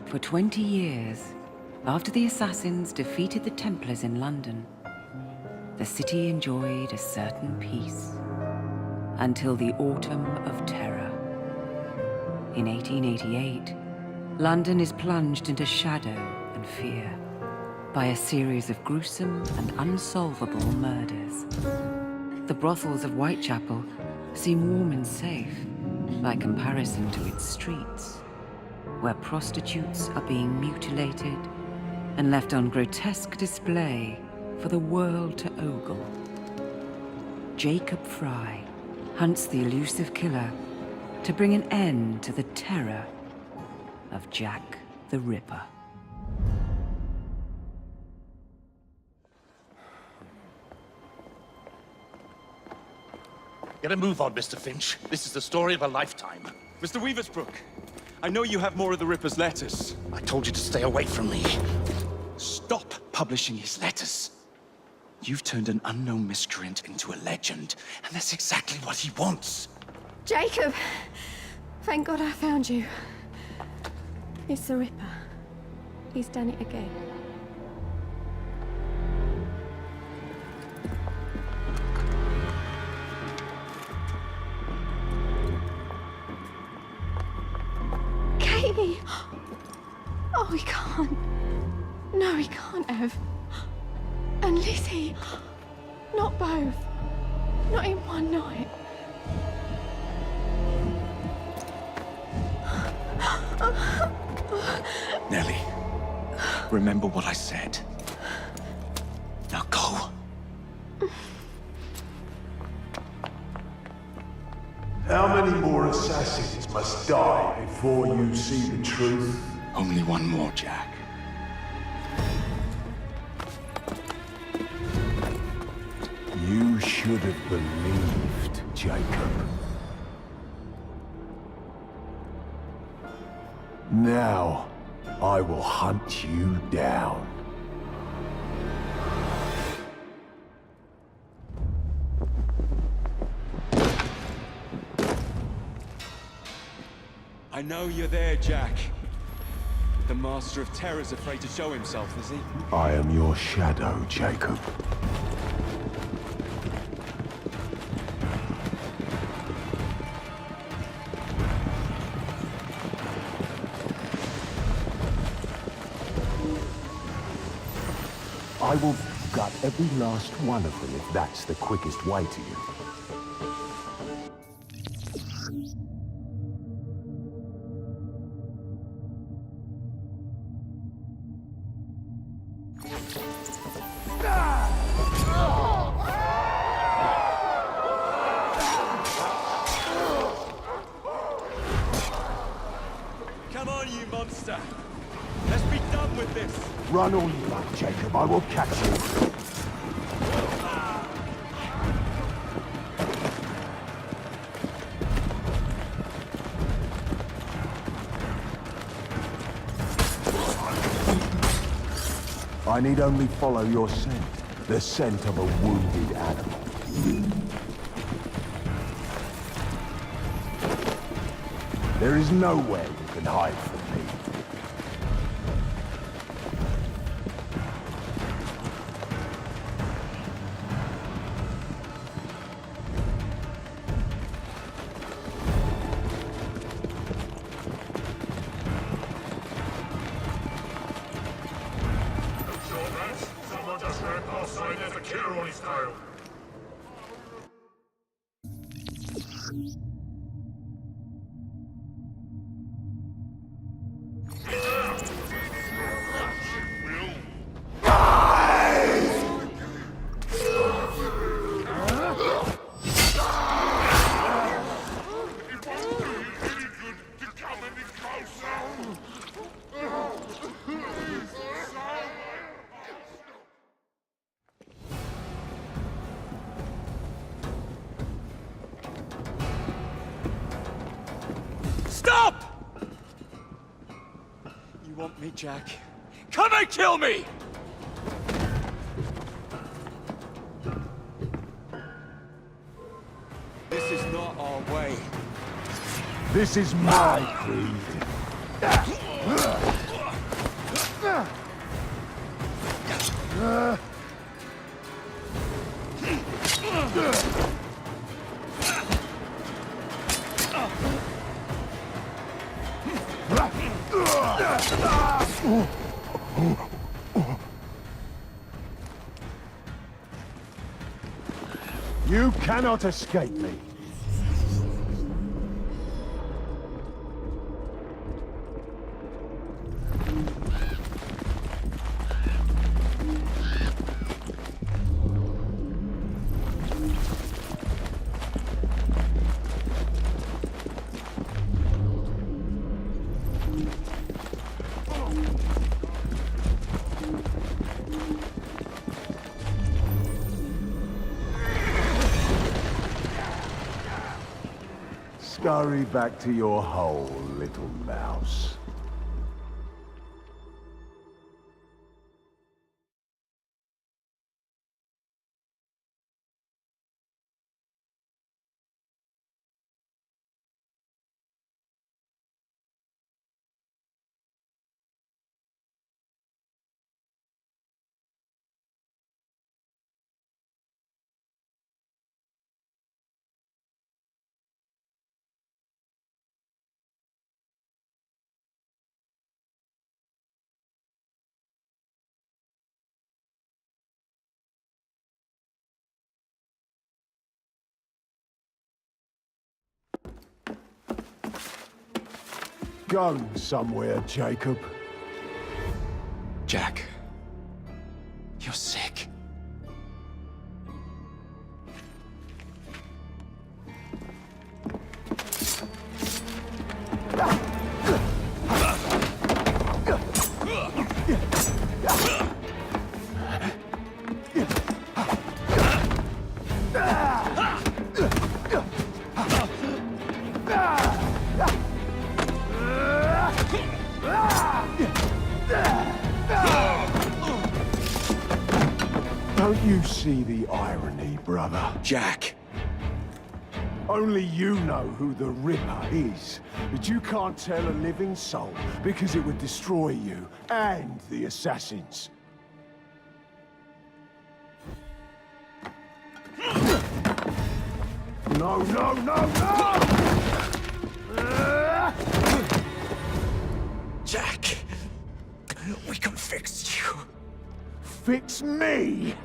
For 20 years, after the assassins defeated the Templars in London, the city enjoyed a certain peace until the Autumn of Terror. In 1888, London is plunged into shadow and fear by a series of gruesome and unsolvable murders. The brothels of Whitechapel seem warm and safe by comparison to its streets, where prostitutes are being mutilated and left on grotesque display for the world to ogle. Jacob Frye hunts the elusive killer to bring an end to the terror of Jack the Ripper. Get a move on, Mr. Finch. This is the story of a lifetime. Mr. Weaversbrook, I know you have more of the Ripper's letters. I told you to stay away from me. Stop publishing his letters. You've turned an unknown miscreant into a legend, and that's exactly what he wants. Jacob! Thank God I found you. It's the Ripper. He's done it again. Katie! Oh, he can't. No, he can't have. And Lizzie. Not both. Not in one night. Nellie, remember what I said. Now go. How many more assassins must die before you see the truth? Only one more, Jack. You should have believed, Jacob. Now, I will hunt you down. I know you're there, Jack. The Master of Terror's afraid to show himself, is he? I am your shadow, Jacob. I will gut every last one of them if that's the quickest way to you. Come on, you monster! Let's be done with this! Run all you like, Jacob. I will catch you. I need only follow your scent. The scent of a wounded animal. There is nowhere you can hide from me. Someone just ran past saying there's a killer on his tail. Stop! You want me, Jack? Come and kill me! This is not our way. This is my creed. You cannot escape me. Scurry back to your hole, little mouse. Go somewhere, Jacob. Jack, you're sick. Don't you see the irony, brother? Jack! Only you know who the Ripper is, but you can't tell a living soul because it would destroy you and the assassins. No, no, no, no! Jack! We can fix you. Fix me?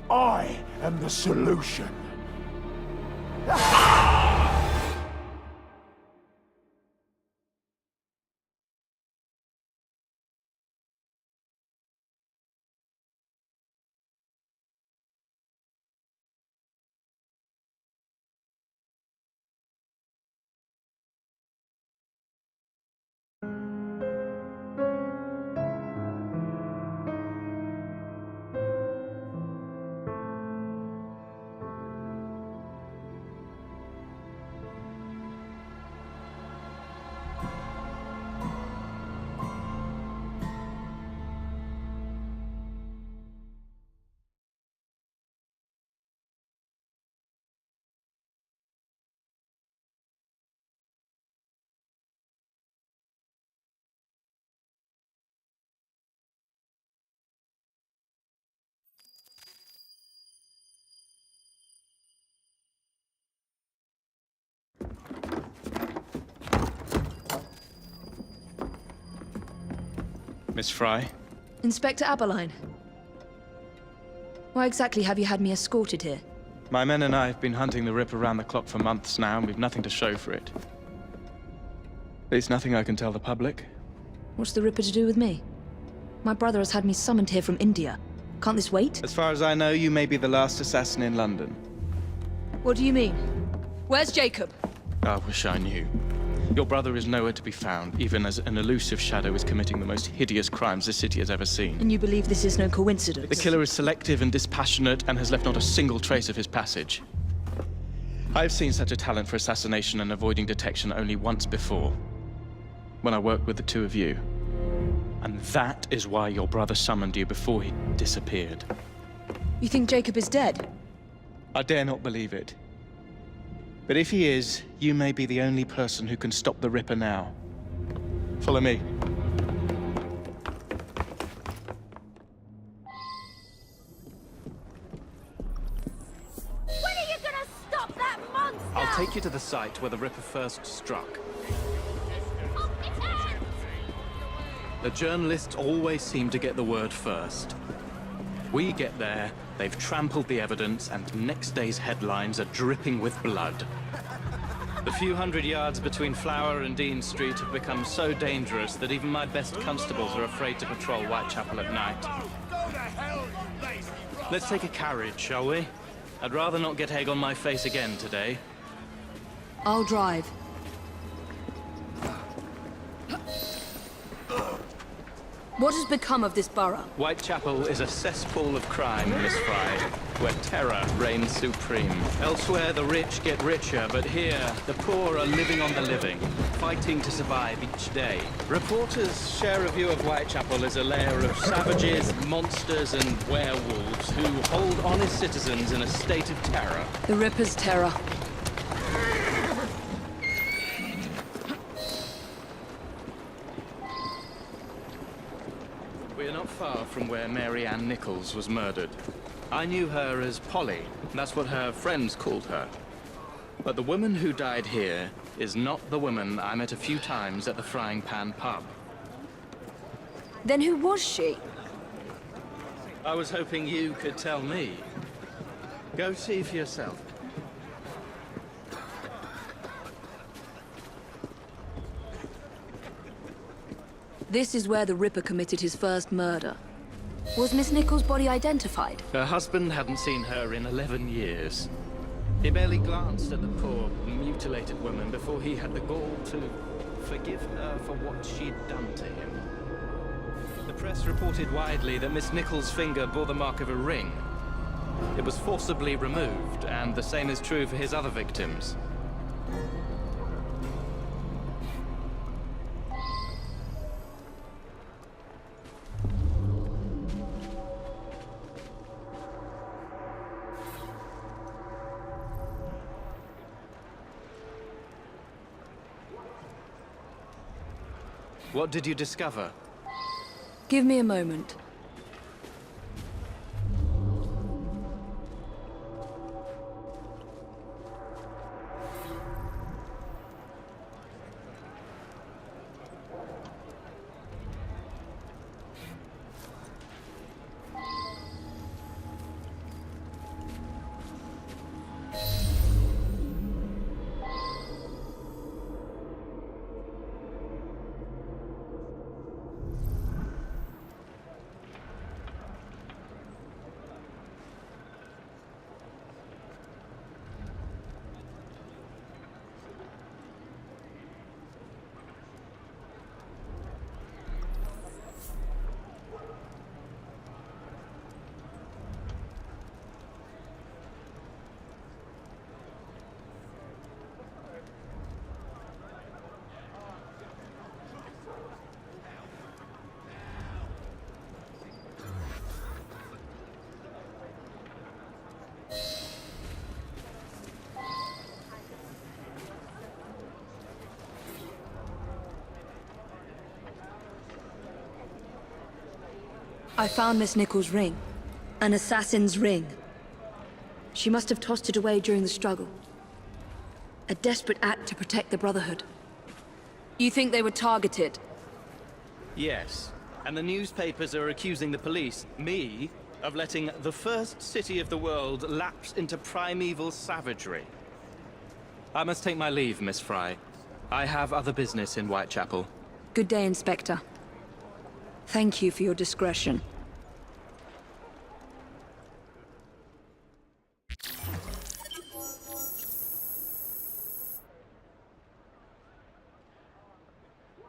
I am the solution. Miss Frye? Inspector Aberline. Why exactly have you had me escorted here? My men and I have been hunting the Ripper around the clock for months now, and we've nothing to show for it. There's nothing I can tell the public. What's the Ripper to do with me? My brother has had me summoned here from India. Can't this wait? As far as I know, you may be the last assassin in London. What do you mean? Where's Jacob? I wish I knew. Your brother is nowhere to be found, even as an elusive shadow is committing the most hideous crimes this city has ever seen. And you believe this is no coincidence? The killer is selective and dispassionate and has left not a single trace of his passage. I've seen such a talent for assassination and avoiding detection only once before, when I worked with the two of you. And that is why your brother summoned you before he disappeared. You think Jacob is dead? I dare not believe it. But if he is, you may be the only person who can stop the Ripper now. Follow me. take you to the site where the Ripper first struck. The journalists always seem to get the word first. We get there, they've trampled the evidence, and next day's headlines are dripping with blood. The few hundred yards between Flower and Dean Street have become so dangerous that even my best constables are afraid to patrol Whitechapel at night. Let's take a carriage, shall we? I'd rather not get egg on my face again today. I'll drive. What has become of this borough? Whitechapel is a cesspool of crime, Miss Frye, where terror reigns supreme. Elsewhere, the rich get richer, but here, the poor are living on the living, fighting to survive each day. Reporters share a view of Whitechapel as a lair of savages, monsters, and werewolves who hold honest citizens in a state of terror. The Ripper's terror. We're not far from where Mary Ann Nichols was murdered. I knew her as Polly. That's what her friends called her. But the woman who died here is not the woman I met a few times at the Frying Pan pub. Then who was she? I was hoping you could tell me. Go see for yourself. This is where the Ripper committed his first murder. Was Miss Nichols' body identified? Her husband hadn't seen her in 11 years. He barely glanced at the poor, mutilated woman before he had the gall to forgive her for what she'd done to him. The press reported widely that Miss Nichols' finger bore the mark of a ring. It was forcibly removed, and the same is true for his other victims. What did you discover? Give me a moment. I found Miss Nichols' ring. An assassin's ring. She must have tossed it away during the struggle. A desperate act to protect the Brotherhood. You think they were targeted? Yes. And the newspapers are accusing the police, me, of letting the first city of the world lapse into primeval savagery. I must take my leave, Miss Frye. I have other business in Whitechapel. Good day, Inspector. Thank you for your discretion.